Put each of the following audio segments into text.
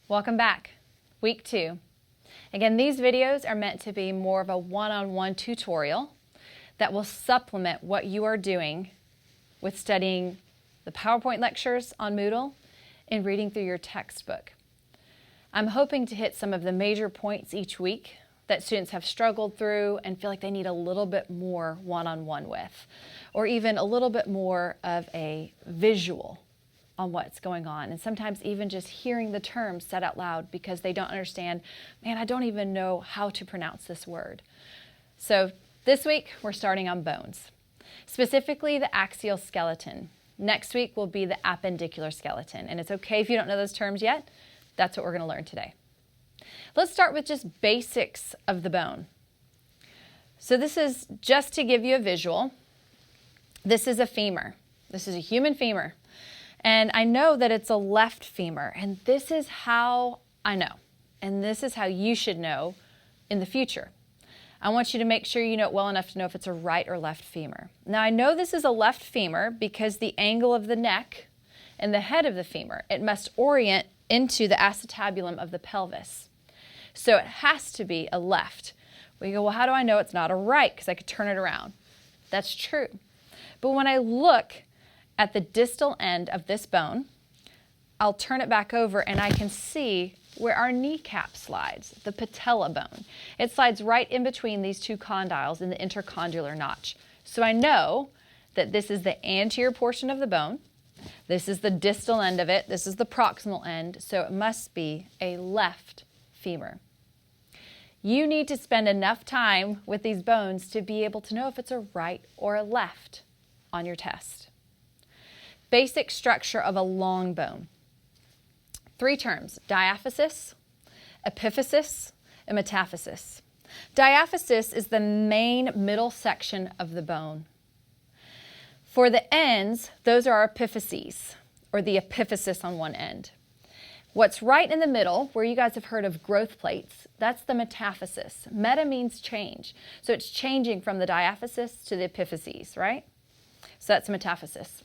Welcome back. Week 2. Again, these videos are meant to be more of a one-on-one tutorial that will supplement what you are doing with studying the PowerPoint lectures on Moodle and reading through your textbook. I'm hoping to hit some of the major points each week that students have struggled through and feel like they need a little bit more one-on-one with, or even a little bit more of a visual on what's going on, and sometimes even just hearing the terms said out loud because they don't understand, man, I don't even know how to pronounce this word. So this week, we're starting on bones, specifically the axial skeleton. Next week will be the appendicular skeleton, and it's okay if you don't know those terms yet. That's what we're going to learn today. Let's start with just basics of the bone. So this is just to give you a visual. This is a femur. This is a human femur. And I know that it's a left femur, and this is how I know, and this is how you should know in the future. I want you to make sure you know it well enough to know if it's a right or left femur. Now, I know this is a left femur because the angle of the neck and the head of the femur, it must orient into the acetabulum of the pelvis. So it has to be a left. We go, well, how do I know it's not a right? Because I could turn it around. That's true. But when I look at the distal end of this bone, I'll turn it back over and I can see where our kneecap slides, the patella bone. It slides right in between these two condyles in the intercondylar notch. So I know that this is the anterior portion of the bone. This is the distal end of it. This is the proximal end. So it must be a left femur. You need to spend enough time with these bones to be able to know if it's a right or a left on your test. Basic structure of a long bone. 3 terms: diaphysis, epiphysis, and metaphysis. Diaphysis is the main middle section of the bone. For the ends, those are our epiphyses, or the epiphysis on one end. What's right in the middle, where you guys have heard of growth plates, that's the metaphysis. Meta means change. So it's changing from the diaphysis to the epiphyses, right? So that's metaphysis.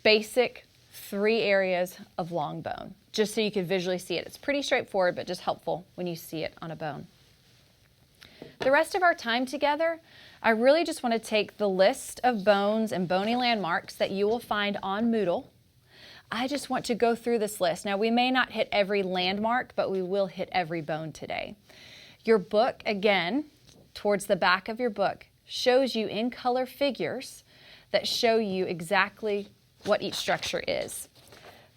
Basic 3 areas of long bone, just so you can visually see it. It's pretty straightforward, but just helpful when you see it on a bone. The rest of our time together, I really just want to take the list of bones and bony landmarks that you will find on Moodle. I just want to go through this list. Now, we may not hit every landmark, but we will hit every bone today. Your book, again, towards the back of your book, shows you in color figures that show you exactly what each structure is.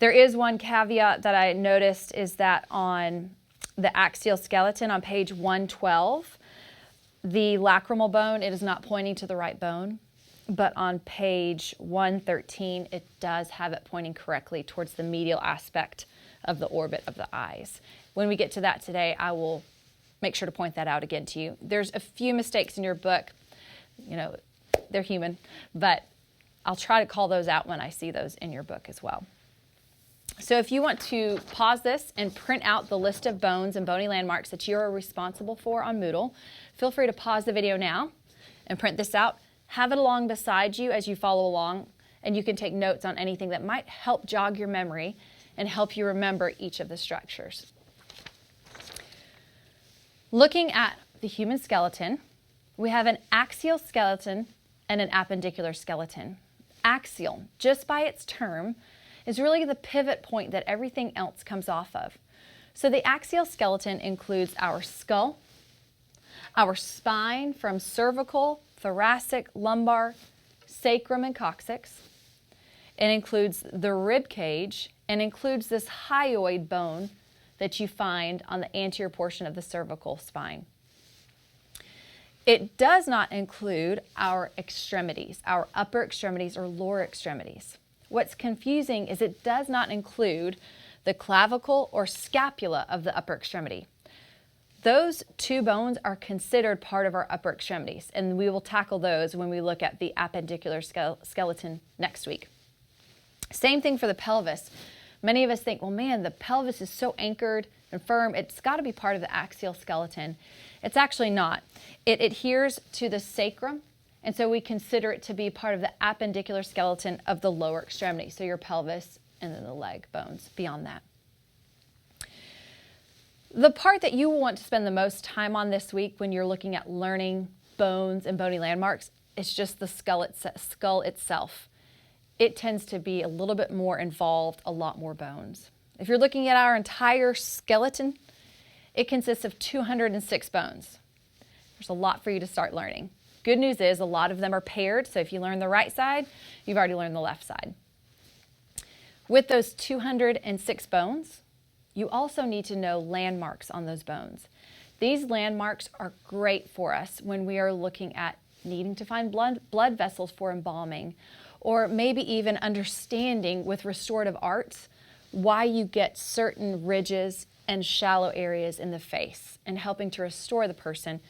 There is one caveat that I noticed, is that on the axial skeleton on page 112, the lacrimal bone, it is not pointing to the right bone. But on page 113, it does have it pointing correctly towards the medial aspect of the orbit of the eyes. When we get to that today, I will make sure to point that out again to you. There's a few mistakes in your book. You know, they're human, but I'll try to call those out when I see those in your book as well. So if you want to pause this and print out the list of bones and bony landmarks that you are responsible for on Moodle, feel free to pause the video now and print this out. Have it along beside you as you follow along, and you can take notes on anything that might help jog your memory and help you remember each of the structures. Looking at the human skeleton, we have an axial skeleton and an appendicular skeleton. Axial, just by its term, is really the pivot point that everything else comes off of. So the axial skeleton includes our skull, our spine from cervical, thoracic, lumbar, sacrum, and coccyx. It includes the rib cage and includes this hyoid bone that you find on the anterior portion of the cervical spine. It does not include our extremities, our upper extremities or lower extremities. What's confusing is it does not include the clavicle or scapula of the upper extremity. Those 2 bones are considered part of our upper extremities, and we will tackle those when we look at the appendicular skeleton next week. Same thing for the pelvis. Many of us think, well, man, the pelvis is so anchored and firm, it's got to be part of the axial skeleton. It's actually not. It adheres to the sacrum, and so we consider it to be part of the appendicular skeleton of the lower extremity, so your pelvis and then the leg bones beyond that. The part that you will want to spend the most time on this week when you're looking at learning bones and bony landmarks is just the skull itself. It tends to be a little bit more involved, a lot more bones. If you're looking at our entire skeleton, it consists of 206 bones. There's a lot for you to start learning. Good news is a lot of them are paired, so if you learn the right side, you've already learned the left side. With those 206 bones, you also need to know landmarks on those bones. These landmarks are great for us when we are looking at needing to find blood vessels for embalming, or maybe even understanding with restorative arts why you get certain ridges and shallow areas in the face and helping to restore the person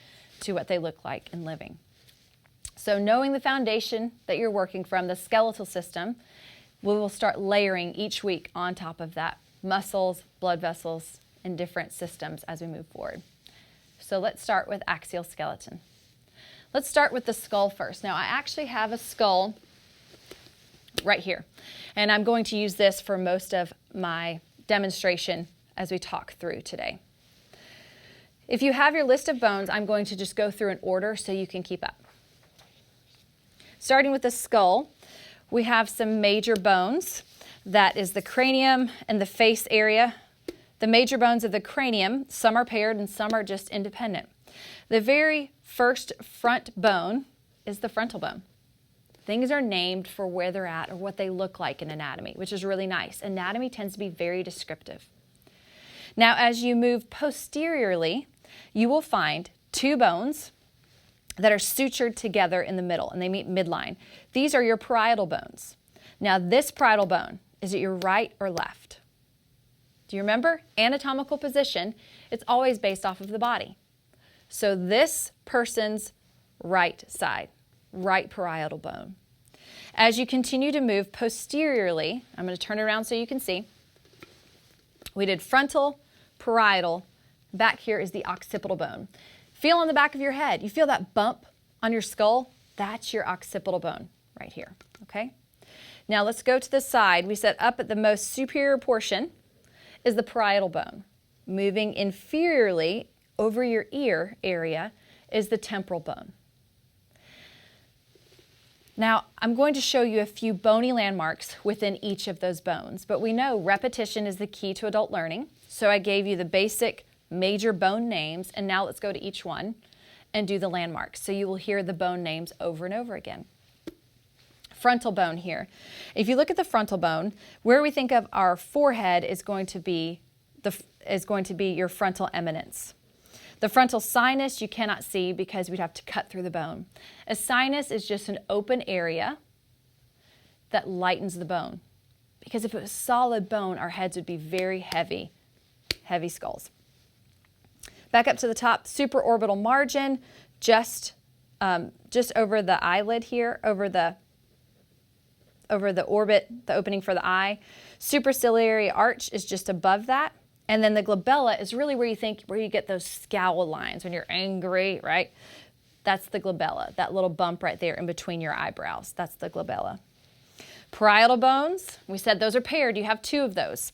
to what they look like in living. So knowing the foundation that you're working from, the skeletal system, we will start layering each week on top of that muscles, blood vessels, and different systems as we move forward. So let's start with axial skeleton. Let's start with the skull first. Now I actually have a skull right here, and I'm going to use this for most of my demonstration as we talk through today. If you have your list of bones, I'm going to just go through in order so you can keep up. Starting with the skull, we have some major bones. That is the cranium and the face area. The major bones of the cranium, some are paired and some are just independent. The very first front bone is the frontal bone. Things are named for where they're at or what they look like in anatomy, which is really nice. Anatomy tends to be very descriptive. Now, as you move posteriorly, you will find two bones that are sutured together in the middle, and they meet midline. These are your parietal bones. Now, this parietal bone, is it your right or left? Do you remember? Anatomical position, it's always based off of the body. So this person's right side, right parietal bone. As you continue to move posteriorly, I'm going to turn it around so you can see. We did frontal, parietal. Back here is the occipital bone. Feel on the back of your head. You feel that bump on your skull? That's your occipital bone right here, okay? Now let's go to the side. We said up at the most superior portion is the parietal bone. Moving inferiorly over your ear area is the temporal bone. Now, I'm going to show you a few bony landmarks within each of those bones, but we know repetition is the key to adult learning. So I gave you the basic major bone names, and now let's go to each one and do the landmarks. So you will hear the bone names over and over again. Frontal bone here. If you look at the frontal bone, where we think of our forehead is going to be your frontal eminence. The frontal sinus you cannot see because we'd have to cut through the bone. A sinus is just an open area that lightens the bone. Because if it was solid bone, our heads would be very heavy skulls. Back up to the top, supraorbital margin, just over the eyelid here, over the orbit, the opening for the eye. Superciliary arch is just above that. And then the glabella is really where you get those scowl lines when you're angry, right? That's the glabella, that little bump right there in between your eyebrows. That's the glabella. Parietal bones, we said those are paired. You have two of those.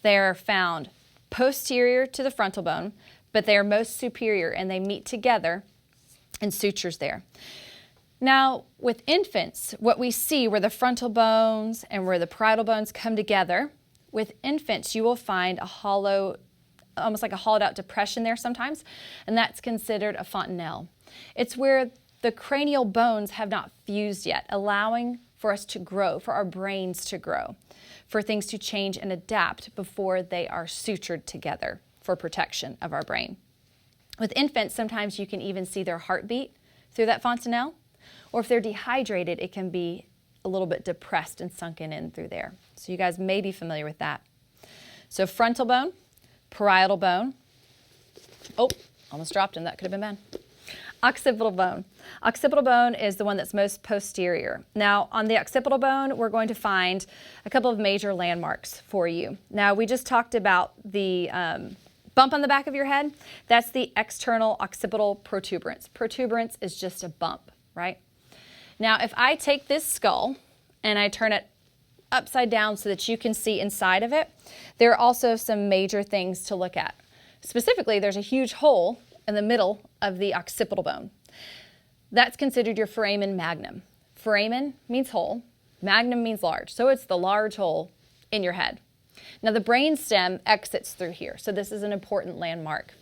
They're found posterior to the frontal bone, but they are most superior and they meet together in sutures there. Now, with infants, what we see where the frontal bones and where the parietal bones come together, with infants, you will find a hollow, almost like a hollowed out depression there sometimes, and that's considered a fontanelle. It's where the cranial bones have not fused yet, allowing for us to grow, for our brains to grow, for things to change and adapt before they are sutured together for protection of our brain. With infants, sometimes you can even see their heartbeat through that fontanelle, or if they're dehydrated, it can be a little bit depressed and sunken in through there. So you guys may be familiar with that. So frontal bone, parietal bone. Oh, almost dropped him. That could have been bad. Occipital bone. Occipital bone is the one that's most posterior. Now, on the occipital bone, we're going to find a couple of major landmarks for you. Now, we just talked about the bump on the back of your head. That's the external occipital protuberance. Protuberance is just a bump, right? Now, if I take this skull and I turn it upside down so that you can see inside of it, there are also some major things to look at. Specifically, there's a huge hole in the middle of the occipital bone. That's considered your foramen magnum. Foramen means hole, magnum means large, so it's the large hole in your head. Now the brainstem exits through here, so this is an important landmark.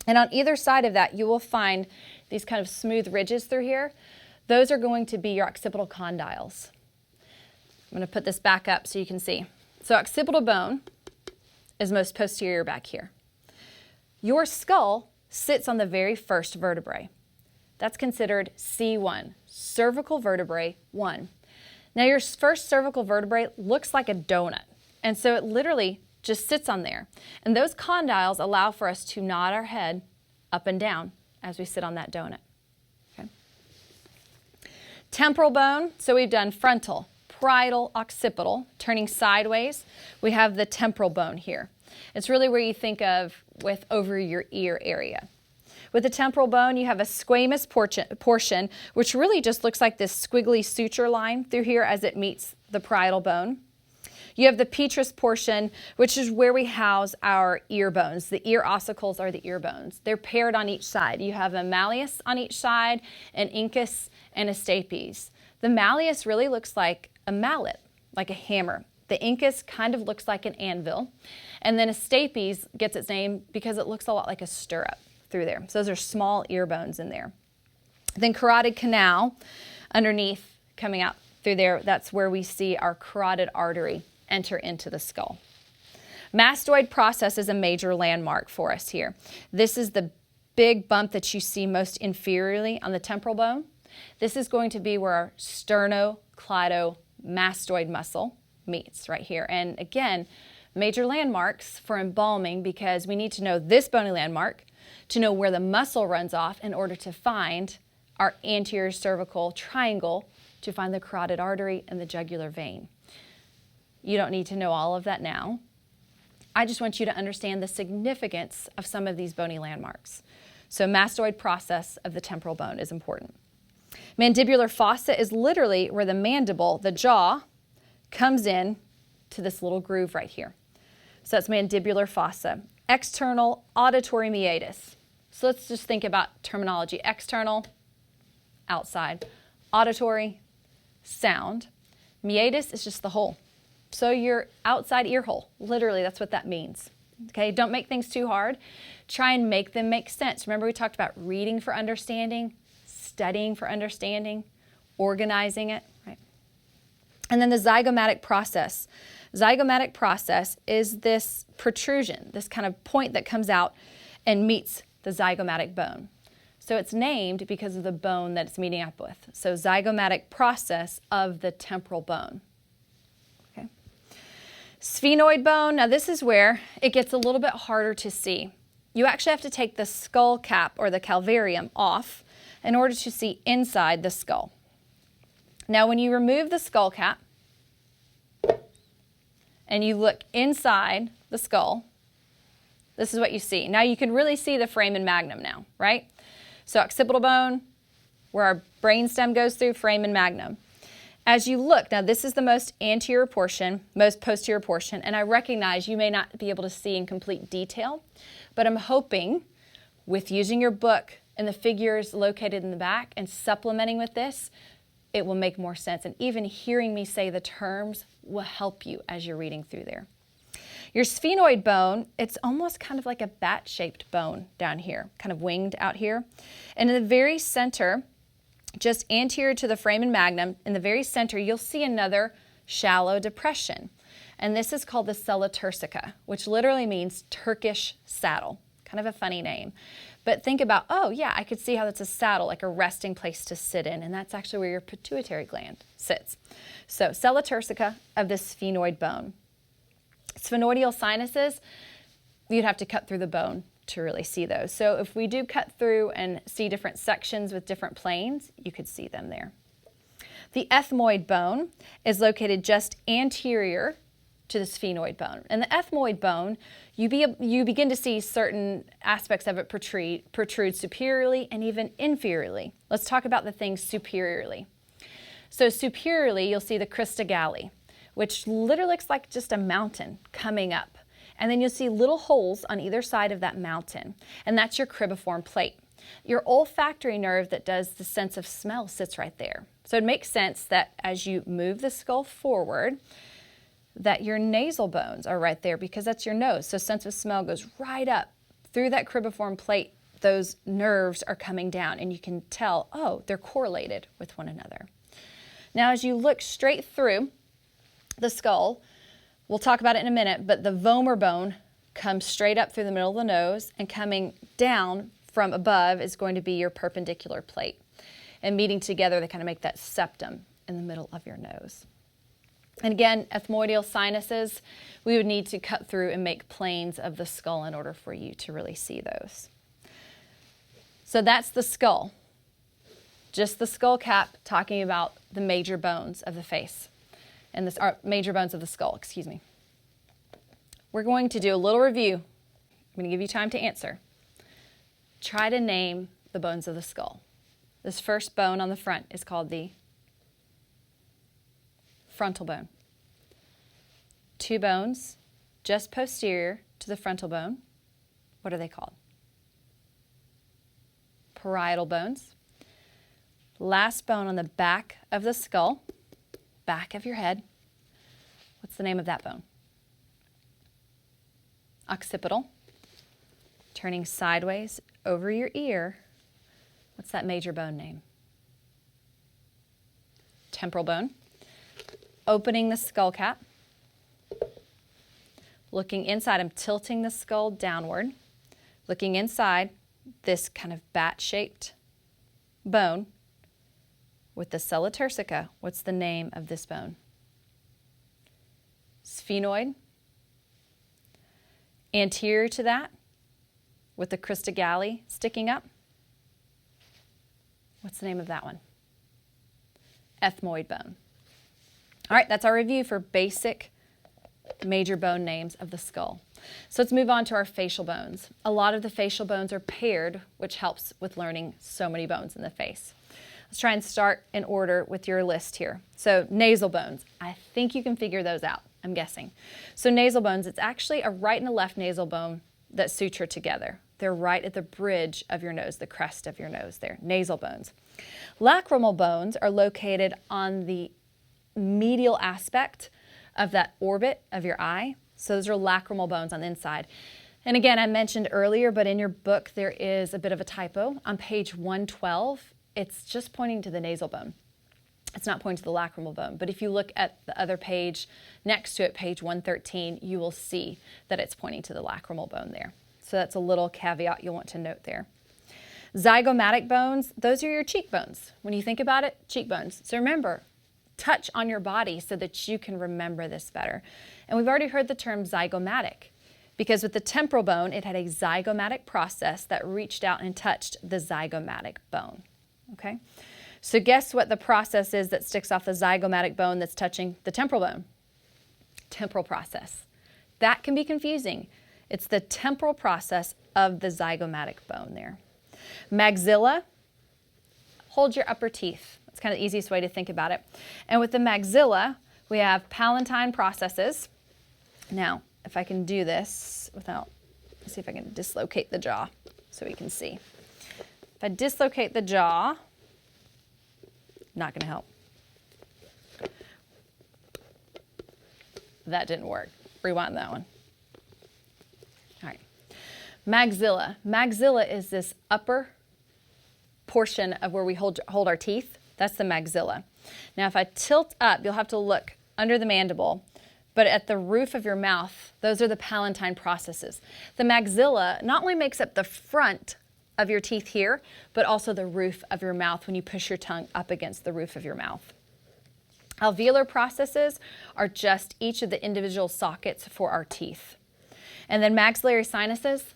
And on either side of that, you will find these kind of smooth ridges through here. Those are going to be your occipital condyles. I'm going to put this back up so you can see. So occipital bone is most posterior back here. Your skull sits on the very first vertebrae. That's considered C1, cervical vertebrae 1. Now your first cervical vertebrae looks like a donut, and so it literally just sits on there. And those condyles allow for us to nod our head up and down as we sit on that donut. Okay. Temporal bone, so we've done frontal, parietal, occipital, turning sideways. We have the temporal bone here. It's really where you think of with over your ear area. With the temporal bone, you have a squamous portion, which really just looks like this squiggly suture line through here as it meets the parietal bone. You have the petrous portion, which is where we house our ear bones. The ear ossicles are the ear bones. They're paired on each side. You have a malleus on each side, an incus, and a stapes. The malleus really looks like a mallet, like a hammer. The incus kind of looks like an anvil. And then a stapes gets its name because it looks a lot like a stirrup through there. So those are small ear bones in there. Then carotid canal underneath coming out through there, that's where we see our carotid artery enter into the skull. Mastoid process is a major landmark for us here. This is the big bump that you see most inferiorly on the temporal bone. This is going to be where our sternocleidomastoid muscle meets right here. And again, major landmarks for embalming because we need to know this bony landmark to know where the muscle runs off in order to find our anterior cervical triangle to find the carotid artery and the jugular vein. You don't need to know all of that now. I just want you to understand the significance of some of these bony landmarks. So mastoid process of the temporal bone is important. Mandibular fossa is literally where the mandible, the jaw, comes in to this little groove right here. So that's mandibular fossa. External auditory meatus. So let's just think about terminology. External, outside. Auditory, sound. Meatus is just the hole. So your outside ear hole, literally that's what that means. Okay, don't make things too hard. Try and make them make sense. Remember we talked about reading for understanding, studying for understanding, organizing it, right? And then the zygomatic process. Zygomatic process is this protrusion, this kind of point that comes out and meets the zygomatic bone. So it's named because of the bone that it's meeting up with. So zygomatic process of the temporal bone. Okay. Sphenoid bone, now this is where it gets a little bit harder to see. You actually have to take the skull cap or the calvarium off in order to see inside the skull. Now when you remove the skull cap and you look inside the skull, this is what you see. Now you can really see the foramen magnum now, right? So occipital bone, where our brainstem goes through, foramen magnum. As you look, now this is the most anterior portion, most posterior portion, and I recognize you may not be able to see in complete detail, but I'm hoping with using your book and the figures located in the back and supplementing with this, it will make more sense. And even hearing me say the terms will help you as you're reading through there. Your sphenoid bone, it's almost kind of like a bat-shaped bone down here, kind of winged out here. And in the very center, just anterior to the foramen magnum, in the very center, you'll see another shallow depression. And this is called the sella turcica, which literally means Turkish saddle. Kind of a funny name. But think about, oh yeah, I could see how that's a saddle, like a resting place to sit in, and that's actually where your pituitary gland sits. So sella turcica of the sphenoid bone. Sphenoidal sinuses, you'd have to cut through the bone to really see those. So if we do cut through and see different sections with different planes, you could see them there. The ethmoid bone is located just anterior to the sphenoid bone. And the ethmoid bone, you begin to see certain aspects of it protrude superiorly and even inferiorly. Let's talk about the things superiorly. So superiorly, you'll see the crista galli, which literally looks like just a mountain coming up. And then you'll see little holes on either side of that mountain, and that's your cribriform plate. Your olfactory nerve that does the sense of smell sits right there. So it makes sense that as you move the skull forward, that your nasal bones are right there because that's your nose. So sense of smell goes right up through that cribriform plate. Those nerves are coming down, and you can tell, oh, they're correlated with one another. Now, as you look straight through the skull, we'll talk about it in a minute, but the vomer bone comes straight up through the middle of the nose, and coming down from above is going to be your perpendicular plate. And meeting together, they kind of make that septum in the middle of your nose. And again, ethmoidal sinuses, we would need to cut through and make planes of the skull in order for you to really see those. So that's the skull. Just the skull cap, talking about the major bones of the face. And this are major bones of the skull, excuse me. We're going to do a little review. I'm going to give you time to answer. Try to name the bones of the skull. This first bone on the front is called the frontal bone. Two bones just posterior to the frontal bone. What are they called? Parietal bones. Last bone on the back of the skull, back of your head. What's the name of that bone? Occipital. Turning sideways over your ear. What's that major bone name? Temporal bone. Opening the skull cap. Looking inside, I'm tilting the skull downward. Looking inside this kind of bat-shaped bone with the sella turcica. What's the name of this bone? Sphenoid. Anterior to that, with the crista galli sticking up. What's the name of that one? Ethmoid bone. All right, that's our review for basic major bone names of the skull. So let's move on to our facial bones. A lot of the facial bones are paired, which helps with learning so many bones in the face. Let's try and start in order with your list here. So nasal bones, I think you can figure those out, I'm guessing. So nasal bones, it's actually a right and a left nasal bone that suture together. They're right at the bridge of your nose, the crest of your nose there, nasal bones. Lacrimal bones are located on the medial aspect of that orbit of your eye. So those are lacrimal bones on the inside. And again, I mentioned earlier, but in your book there is a bit of a typo. On page 112, it's just pointing to the nasal bone. It's not pointing to the lacrimal bone. But if you look at the other page next to it, page 113, you will see that it's pointing to the lacrimal bone there. So that's a little caveat you'll want to note there. Zygomatic bones, those are your cheekbones. When you think about it, cheekbones. So remember, touch on your body so that you can remember this better. And we've already heard the term zygomatic because with the temporal bone, it had a zygomatic process that reached out and touched the zygomatic bone. Okay? So guess what the process is that sticks off the zygomatic bone that's touching the temporal bone? Temporal process. That can be confusing. It's the temporal process of the zygomatic bone there. Maxilla, hold your upper teeth. That's kind of the easiest way to think about it. And with the maxilla, we have palatine processes. Now, if I can do this without, let's see if I can dislocate the jaw so we can see. If I dislocate the jaw, not going to help. That didn't work. Rewind that one. All right. Maxilla. Maxilla is this upper portion of where we hold our teeth. That's the maxilla. Now, if I tilt up, you'll have to look under the mandible, but at the roof of your mouth, those are the palatine processes. The maxilla not only makes up the front of your teeth here, but also the roof of your mouth when you push your tongue up against the roof of your mouth. Alveolar processes are just each of the individual sockets for our teeth. And then maxillary sinuses,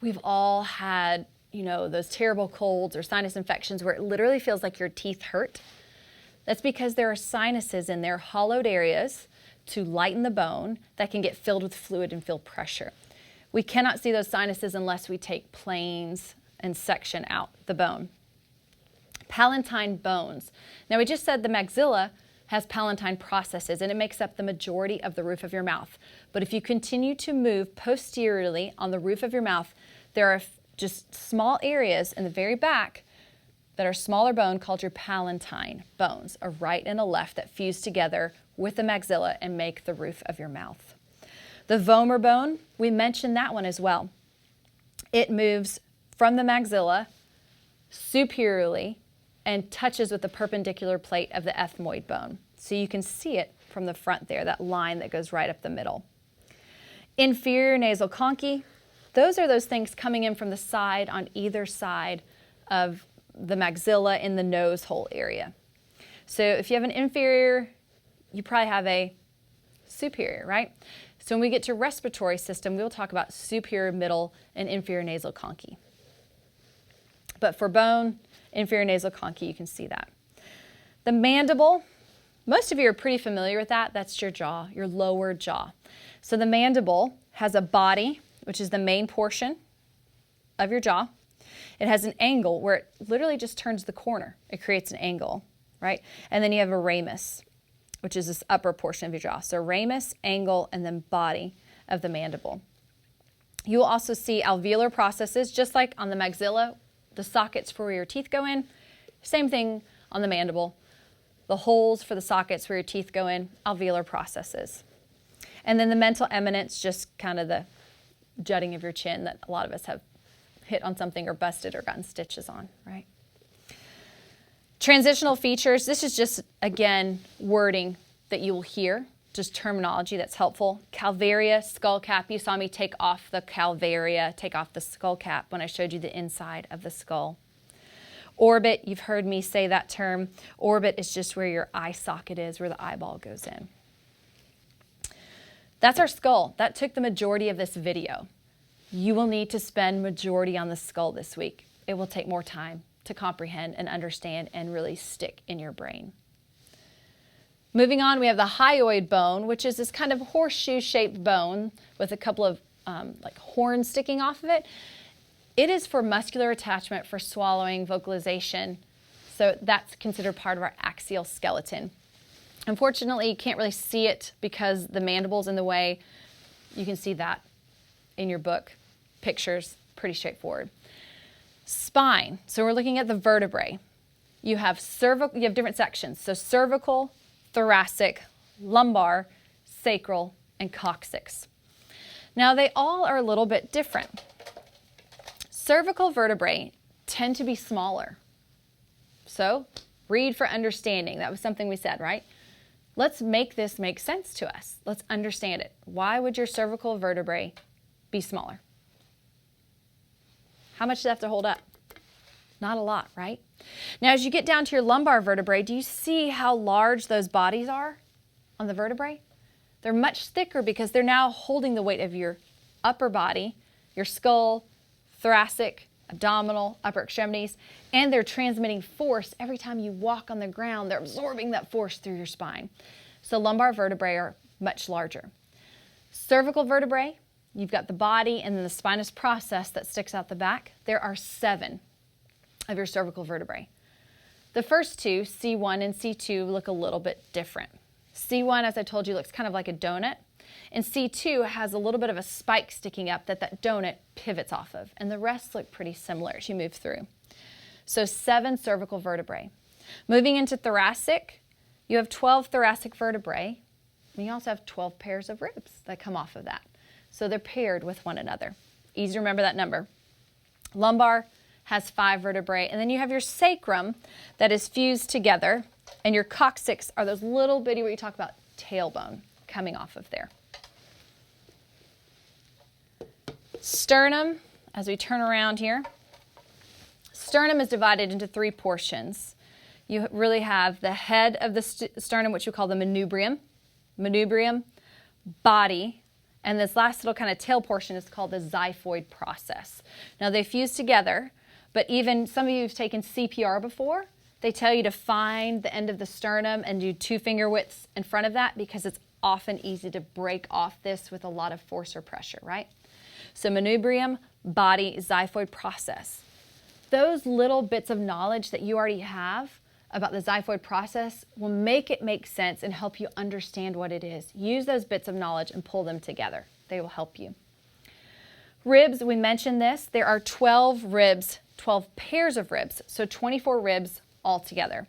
we've all had, those terrible colds or sinus infections where it literally feels like your teeth hurt. That's because there are sinuses in there, hollowed areas, to lighten the bone that can get filled with fluid and feel pressure. We cannot see those sinuses unless we take planes and section out the bone. Palatine bones. Now we just said the maxilla has palatine processes, and it makes up the majority of the roof of your mouth. But if you continue to move posteriorly on the roof of your mouth, there are just small areas in the very back that are smaller bone called your palatine bones, a right and a left that fuse together with the maxilla and make the roof of your mouth. The vomer bone, we mentioned that one as well. It moves from the maxilla superiorly and touches with the perpendicular plate of the ethmoid bone. So you can see it from the front there, that line that goes right up the middle. Inferior nasal conchae, those are those things coming in from the side on either side of the maxilla in the nose hole area. So if you have an inferior, you probably have a superior, right? So when we get to respiratory system, we'll talk about superior, middle, and inferior nasal conchae. But for bone, inferior nasal conchae, you can see that. The mandible, most of you are pretty familiar with that. That's your jaw, your lower jaw. So the mandible has a body, which is the main portion of your jaw. It has an angle where it literally just turns the corner. It creates an angle, right? And then you have a ramus, which is this upper portion of your jaw. So ramus, angle, and then body of the mandible. You will also see alveolar processes, just like on the maxilla, the sockets for where your teeth go in. Same thing on the mandible. The holes for the sockets where your teeth go in, alveolar processes. And then the mental eminence, just kind of the jutting of your chin that a lot of us have hit on something or busted or gotten stitches on, right? Transitional features, this is just, again, wording that you will hear, just terminology that's helpful. Calvaria, skull cap. You saw me take off the calvaria, take off the skull cap when I showed you the inside of the skull. Orbit, you've heard me say that term. Orbit is just where your eye socket is, where the eyeball goes in. That's our skull. That took the majority of this video. You will need to spend majority on the skull this week. It will take more time to comprehend and understand and really stick in your brain. Moving on, we have the hyoid bone, which is this kind of horseshoe-shaped bone with a couple of like horns sticking off of it. It is for muscular attachment for swallowing, vocalization. So that's considered part of our axial skeleton. Unfortunately, you can't really see it because the mandible's in the way. You can see that in your book. Pictures, pretty straightforward. Spine. So we're looking at the vertebrae. You have different sections. So cervical, thoracic, lumbar, sacral, and coccyx. Now they all are a little bit different. Cervical vertebrae tend to be smaller. So read for understanding. That was something we said, right? Let's make this make sense to us. Let's understand it. Why would your cervical vertebrae be smaller? How much does it have to hold up? Not a lot, right? Now, as you get down to your lumbar vertebrae, do you see how large those bodies are on the vertebrae? They're much thicker because they're now holding the weight of your upper body, your skull, thoracic, abdominal, upper extremities, and they're transmitting force every time you walk on the ground. They're absorbing that force through your spine. So lumbar vertebrae are much larger. Cervical vertebrae, you've got the body and then the spinous process that sticks out the back. There are 7 of your cervical vertebrae. The first 2, C1 and C2, look a little bit different. C1, as I told you, looks kind of like a donut. And C2 has a little bit of a spike sticking up that donut pivots off of. And the rest look pretty similar as you move through. So 7 cervical vertebrae. Moving into thoracic, you have 12 thoracic vertebrae. And you also have 12 pairs of ribs that come off of that. So they're paired with one another. Easy to remember that number. Lumbar has 5 vertebrae. And then you have your sacrum that is fused together. And your coccyx are those little bitty, what you talk about, tailbone coming off of there. Sternum, as we turn around here, sternum is divided into 3 portions. You really have the head of the sternum, which we call the manubrium, body, and this last little kind of tail portion is called the xiphoid process. Now they fuse together, but even some of you have taken CPR before. They tell you to find the end of the sternum and do 2 finger widths in front of that because it's often easy to break off this with a lot of force or pressure, right? So manubrium, body, xiphoid process. Those little bits of knowledge that you already have about the xiphoid process will make it make sense and help you understand what it is. Use those bits of knowledge and pull them together. They will help you. Ribs, we mentioned this. There are 12 ribs, 12 pairs of ribs, so 24 ribs altogether.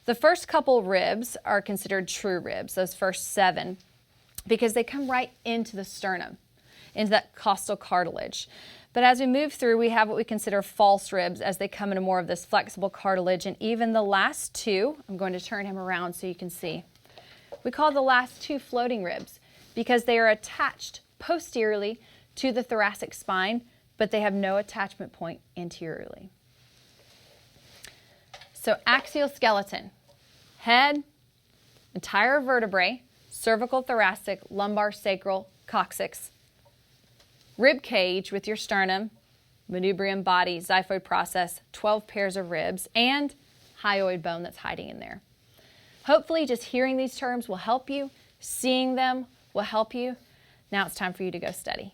The first couple ribs are considered true ribs, those first 7, because they come right into the sternum, into that costal cartilage. But as we move through, we have what we consider false ribs as they come into more of this flexible cartilage. And even the last 2, I'm going to turn him around so you can see. We call the last 2 floating ribs because they are attached posteriorly to the thoracic spine, but they have no attachment point anteriorly. So axial skeleton, head, entire vertebrae, cervical, thoracic, lumbar, sacral, coccyx, rib cage with your sternum, manubrium body, xiphoid process, 12 pairs of ribs, and hyoid bone that's hiding in there. Hopefully just hearing these terms will help you. Seeing them will help you. Now it's time for you to go study.